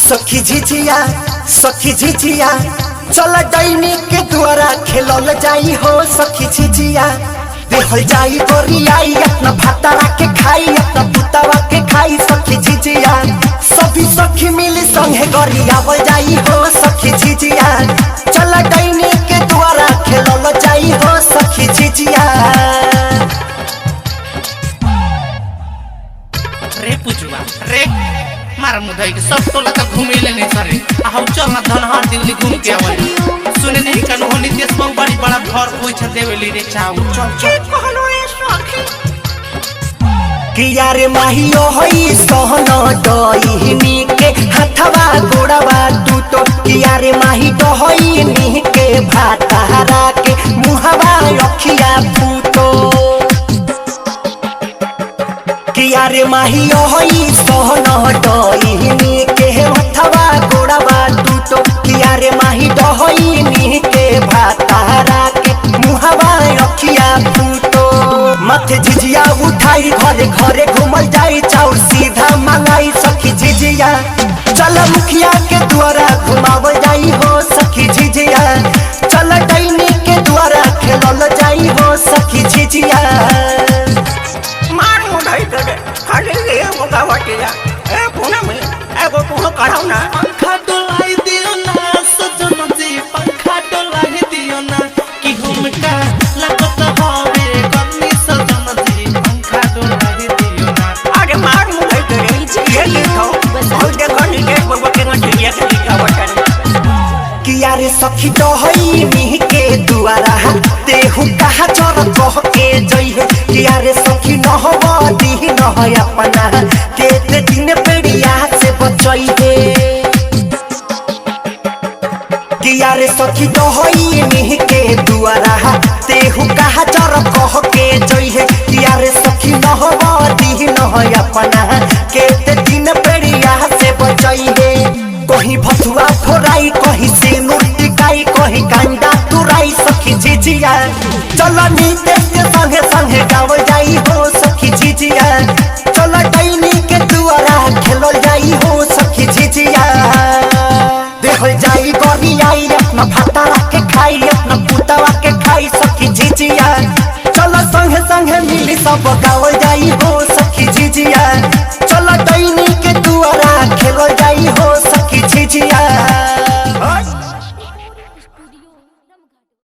सखी झिझिया चल डाइनी के द्वारा खेलल जाई हो सखी झिझिया देखल जाई गोरियाई अपना भातारा के खाई अपना पुतावा के खाई सखी झिझिया सभी सखी मिली संगे गोरियावल जाई हो सखी झिझिया चल डाइनी के द्वारा खेलल जाई हो सखी झिझिया। रे पुजुआ रे मार मुदाई के सब टोला तक घूमे लेने सरे हम चल ना धनहार दिल्ली घूम के आवली सुने नहीं कन होनी देश में बड़ी बड़ा घर होई छ देवेली रे चाउ चल चल कहलो रे सखी कि यार माहियो होई सहन डईनी के हाथवा गोड़वा तू तो कि यार माही डई नी के भातारा के मुहवा रखिया फूटो कि यार माहियो होई सहन डईनी के हाथवा गोड़वा तू तो कि यार माही डई नी के भातारा के मुहवा रखिया फूटो माथे झिझिया उठाई घरे घरे घूमल जाई चाउर सीधा मंगाई सखी झिझिया चल मुखिया के द्वारा घुमावल जाई हो सखी झिझिया चल डैनी के द्वारा खेलल जाई हो सखी झिझिया। मार मुदाई करे खाली रे मोगावटिया ए पुना में एगो तू कराऊ ना पंखा डोलाई दियो ना सजन जी पंखा डोलाई दियो ना कि हमका लागत हवे गन्नी सजन जी पंखा डोलाई दियो ना। अरे मार मुदाई करे ये लिखो और देखो नी के बाबा के नटिया के लिखावट कि यार सखी डहई नी के द्वारा तेहु कहा चर कह के जइहे कि यार सखी नहवा दी नह अपना केते दिन पेड़िया से बचइहे कि यार सखी डहई नी के द्वारा तेहु कहा चर कह के जइहे कि यार सखी नहवा दी नह अपना केते दिन पेड़िया से बचइहे कहीं भथुआ फोराई कहीं से मूर्ति गाई कहीं कांदा तुराई सखी झिझिया चल नीते के संगे संगे गावल जाई हो सखी झिझिया चल डैनी के द्वारा खेलल जाई हो सखी झिझिया देखल जाई गोरियाई अपना भातारा के खाई अपना पुतावा के खाई सखी झिझिया चल संगे संगे मिली सब गावल जाई हो सखी झिझिया।